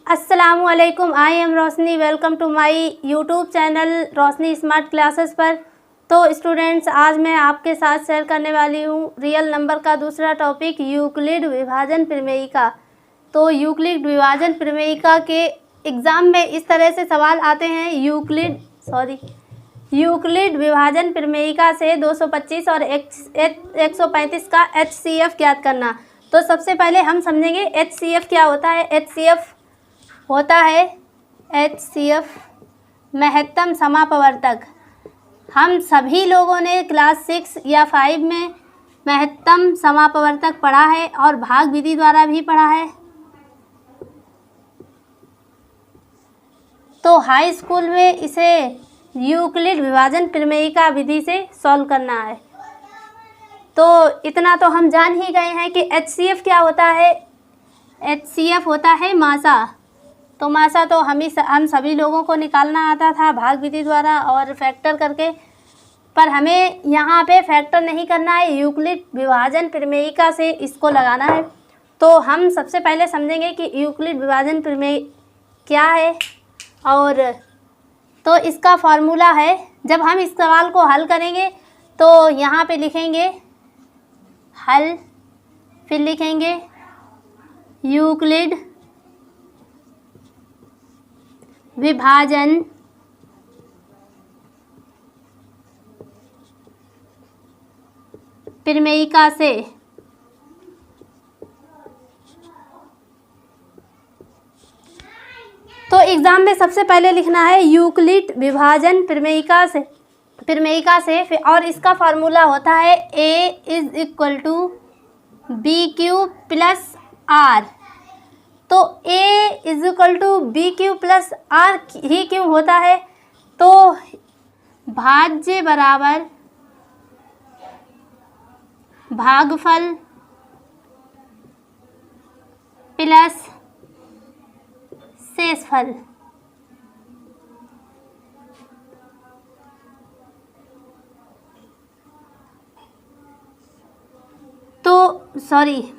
अस्सलामुअलैकुम, I am Roshni. Welcome to my YouTube channel Roshni smart classes पर। तो स्टूडेंट्स, आज मैं आपके साथ शेयर करने वाली हूँ रियल नंबर का दूसरा टॉपिक, यूक्लिड विभाजन प्रमेयिका। तो यूक्लिड विभाजन प्रमेयिका के एग्ज़ाम में इस तरह से सवाल आते हैं। यूक्लिड विभाजन प्रमेयिका से 225 और 135 का HCF ज्ञात करना। तो सबसे पहले हम समझेंगे HCF क्या होता है। HCF महत्तम समापवर्तक। हम सभी लोगों ने क्लास 6 या 5 में महत्तम समापवर्तक पढ़ा है और भाग विधि द्वारा भी पढ़ा है। तो हाई स्कूल में इसे यूक्लिड विभाजन प्रमेयिका विधि से सॉल्व करना है। तो इतना तो हम जान ही गए हैं कि HCF क्या होता है। HCF होता है मासा। तो मासा तो हम सभी लोगों को निकालना आता था भाग विधि द्वारा और फैक्टर करके, पर हमें यहाँ पे फैक्टर नहीं करना है, यूक्लिड विभाजन प्रमेयिका से इसको लगाना है। तो हम सबसे पहले समझेंगे कि यूक्लिड विभाजन प्रमेय क्या है। और तो इसका फॉर्मूला है, जब हम इस सवाल को हल करेंगे तो यहाँ पे लिखेंगे हल, फिर लिखेंगे यूक्लिड विभाजन प्रमेयिका से। तो एग्ज़ाम में सबसे पहले लिखना है यूक्लिड विभाजन प्रमेयिका से और इसका फार्मूला होता है A = BQ + R। तो A = BQ + R ही क्यों होता है? तो भाज्य बराबर भागफल प्लस शेषफल।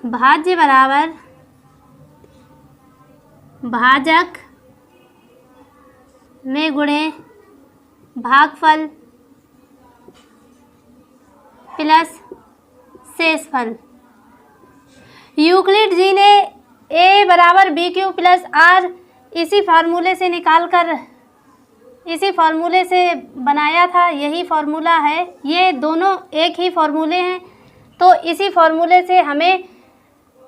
भाज्य बराबर भाजक में गुणे भागफल प्लस शेषफल। यूक्लिड जी ने A = BQ + R इसी फार्मूले से बनाया था। यही फार्मूला है, ये दोनों एक ही फार्मूले हैं। तो इसी फार्मूले से हमें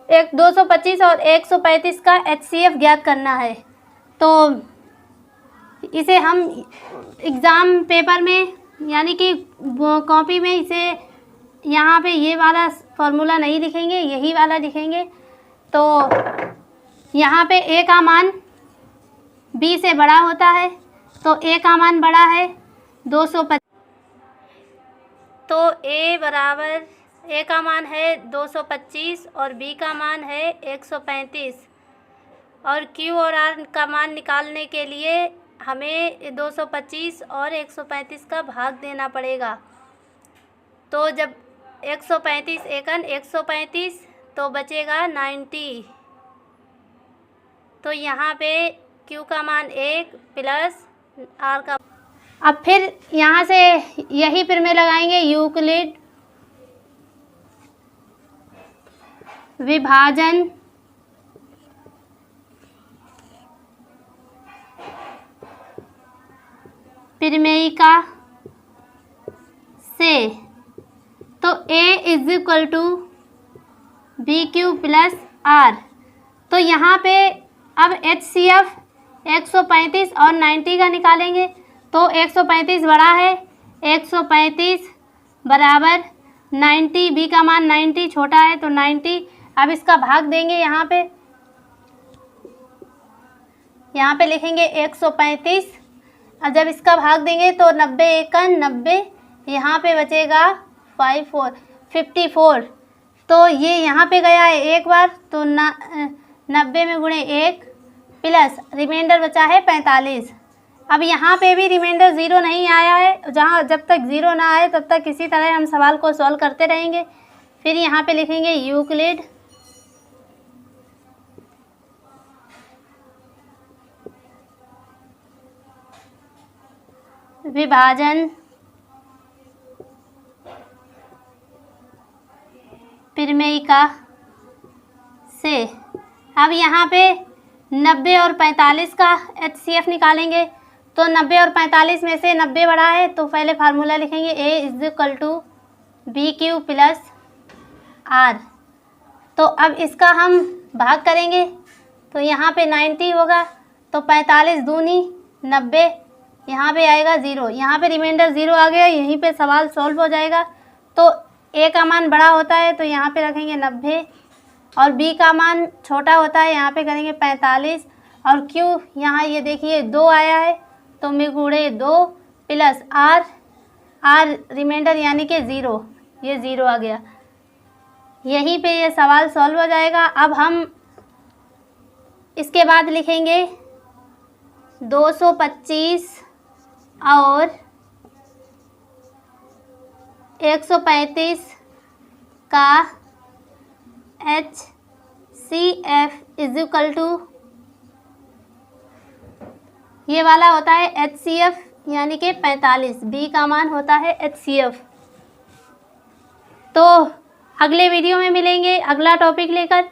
225 और 135 का HCF ज्ञात करना है। तो इसे हम एग्ज़ाम पेपर में यानी कि कॉपी में इसे यहाँ पे ये वाला फार्मूला नहीं लिखेंगे, यही वाला लिखेंगे। तो यहाँ पे A का मान B से बड़ा होता है, तो A का मान बड़ा है 225। तो A का मान है 225 और B का मान है 135 और Q और R का मान निकालने के लिए हमें 225 और 135 का भाग देना पड़ेगा। तो जब 135 एकन 135 तो बचेगा 90। तो यहाँ पे Q का मान 1 प्लस R का। अब फिर यहाँ से यही प्रमेय लगाएंगे, यूक्लिड विभाजन प्रमेयिका से। तो A = BQ + R। तो यहाँ पे अब HCF 135 और 90 का निकालेंगे। तो 135 बड़ा है, 135 बराबर 90, B का मान 90 छोटा है तो 90। अब इसका भाग देंगे, यहाँ पे लिखेंगे 135। अब जब इसका भाग देंगे तो 90 एकन 90, यहाँ पे बचेगा 54। तो ये यहाँ पे गया है एक बार, तो 90 में गुणे 1 प्लस रिमाइंडर बचा है 45। अब यहाँ पे भी रिमाइंडर 0 नहीं आया है, जब तक 0 ना आए तब तक इसी तरह हम सवाल को सॉल्व करते रहेंगे। फिर यहाँ पे लिखेंगे यूक्लिड विभाजन प्रमेयिका से। अब यहाँ पे 90 और 45 का HCF निकालेंगे। तो 90 और 45 में से 90 बड़ा है तो पहले फार्मूला लिखेंगे A=BQ + R। तो अब इसका हम भाग करेंगे तो यहाँ पे 90 होगा, तो 45 दूनी 90, यहाँ पे आएगा 0, यहाँ पे रिमाइंडर 0 आ गया, यहीं पे सवाल सॉल्व हो जाएगा। तो A का मान बड़ा होता है तो यहाँ पे रखेंगे 90 और B का मान छोटा होता है, यहाँ पे करेंगे 45 और Q यहाँ ये देखिए 2 आया है तो में गुणे 2 + R रिमाइंडर यानी कि 0, ये 0 आ गया। यहीं पे ये सवाल सॉल्व हो जाएगा। अब हम इसके बाद लिखेंगे 225 और 135 का HCF = ये वाला होता है HCF यानी कि 45, B का मान होता है HCF। तो अगले वीडियो में मिलेंगे अगला टॉपिक लेकर।